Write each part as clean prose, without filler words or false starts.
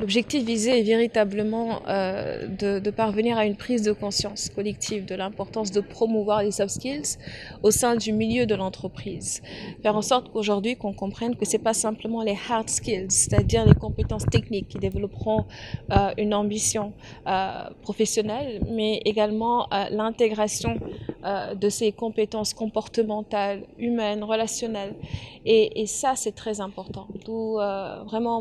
L'objectif visé est véritablement de parvenir à une prise de conscience collective de l'importance de promouvoir les soft skills au sein du milieu de l'entreprise. Faire en sorte qu'aujourd'hui qu'on comprenne que c'est pas simplement les hard skills, c'est-à-dire les compétences techniques qui développeront une ambition professionnelle, mais également l'intégration de ces compétences comportementales, humaines, relationnelles. Et ça, c'est très important. D'où vraiment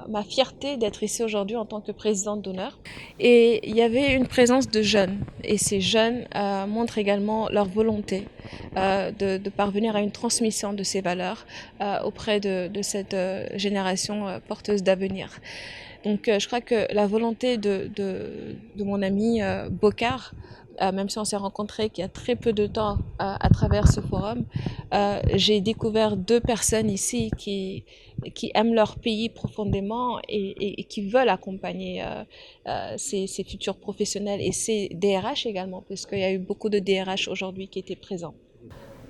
ma fierté d'être ici aujourd'hui en tant que présidente d'honneur. Et il y avait une présence de jeunes. Et ces jeunes montrent également leur volonté de parvenir à une transmission de ces valeurs auprès de cette génération porteuse d'avenir. Donc je crois que la volonté de mon ami Bokar, même si on s'est rencontrés qu'il y a très peu de temps à travers ce forum, j'ai découvert deux personnes ici qui aiment leur pays profondément et qui veulent accompagner ces futurs professionnels et ces DRH également, puisqu'il y a eu beaucoup de DRH aujourd'hui qui étaient présents.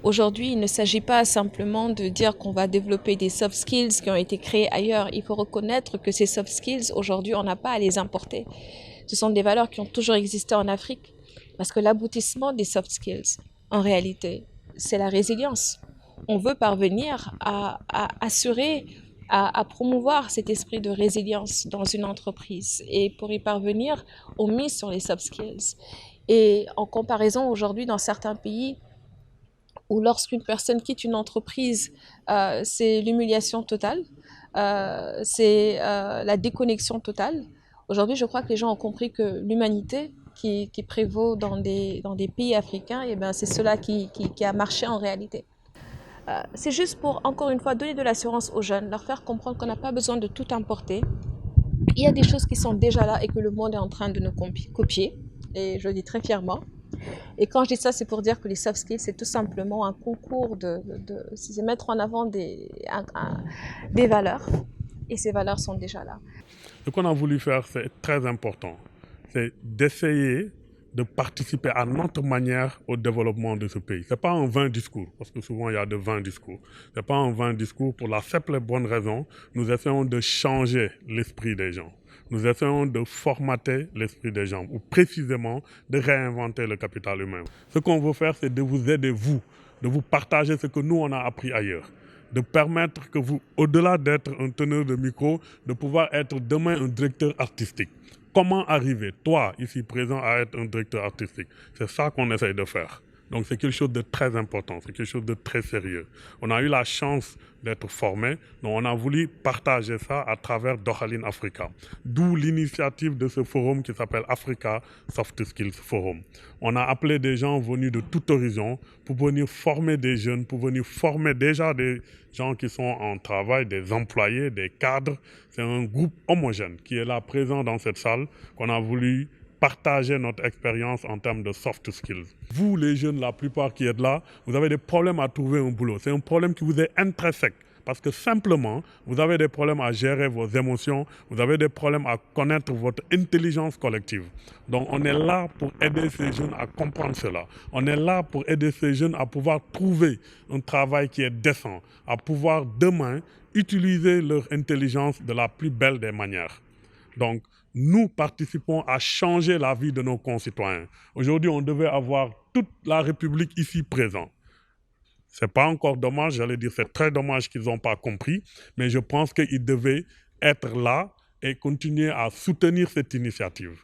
Aujourd'hui, il ne s'agit pas simplement de dire qu'on va développer des soft skills qui ont été créés ailleurs. Il faut reconnaître que ces soft skills, aujourd'hui, on n'a pas à les importer. Ce sont des valeurs qui ont toujours existé en Afrique. Parce que l'aboutissement des soft skills, en réalité, c'est la résilience. On veut parvenir à assurer, à promouvoir cet esprit de résilience dans une entreprise. Et pour y parvenir, on mise sur les soft skills. Et en comparaison aujourd'hui dans certains pays, où lorsqu'une personne quitte une entreprise, c'est l'humiliation totale, c'est la déconnexion totale. Aujourd'hui, je crois que les gens ont compris que l'humanité qui prévaut dans des pays africains, eh ben, c'est cela qui a marché en réalité. C'est juste pour, encore une fois, donner de l'assurance aux jeunes, leur faire comprendre qu'on n'a pas besoin de tout importer. Il y a des choses qui sont déjà là et que le monde est en train de nous copier, et je le dis très fièrement. Et quand je dis ça, c'est pour dire que les soft skills, c'est tout simplement un concours c'est mettre en avant des valeurs. Et ces valeurs sont déjà là. Ce qu'on a voulu faire, c'est très important. C'est d'essayer de participer à notre manière au développement de ce pays. Ce n'est pas un vain discours, parce que souvent il y a de vains discours. Ce n'est pas un vain discours pour la simple et bonne raison, nous essayons de changer l'esprit des gens. Nous essayons de formater l'esprit des gens, ou précisément de réinventer le capital humain. Ce qu'on veut faire, c'est de vous aider, vous, de vous partager ce que nous, on a appris ailleurs. De permettre que vous, au-delà d'être un teneur de micro, de pouvoir être demain un directeur artistique. Comment arriver, toi, ici présent, à être un directeur artistique? C'est ça qu'on essaye de faire. Donc c'est quelque chose de très important, c'est quelque chose de très sérieux. On a eu la chance d'être formés, donc on a voulu partager ça à travers Dohaline Africa. D'où l'initiative de ce forum qui s'appelle Africa Soft Skills Forum. On a appelé des gens venus de tout horizon pour venir former des jeunes, pour venir former déjà des gens qui sont en travail, des employés, des cadres. C'est un groupe homogène qui est là présent dans cette salle qu'on a voulu partager notre expérience en termes de soft skills. Vous, les jeunes, la plupart qui êtes là, vous avez des problèmes à trouver un boulot. C'est un problème qui vous est intrinsèque. Parce que simplement, vous avez des problèmes à gérer vos émotions, vous avez des problèmes à connaître votre intelligence collective. Donc on est là pour aider ces jeunes à comprendre cela. On est là pour aider ces jeunes à pouvoir trouver un travail qui est décent, à pouvoir demain utiliser leur intelligence de la plus belle des manières. Donc, nous participons à changer la vie de nos concitoyens. Aujourd'hui, on devait avoir toute la République ici présente. Ce n'est pas encore dommage, j'allais dire c'est très dommage qu'ils n'ont pas compris, mais je pense qu'ils devaient être là et continuer à soutenir cette initiative.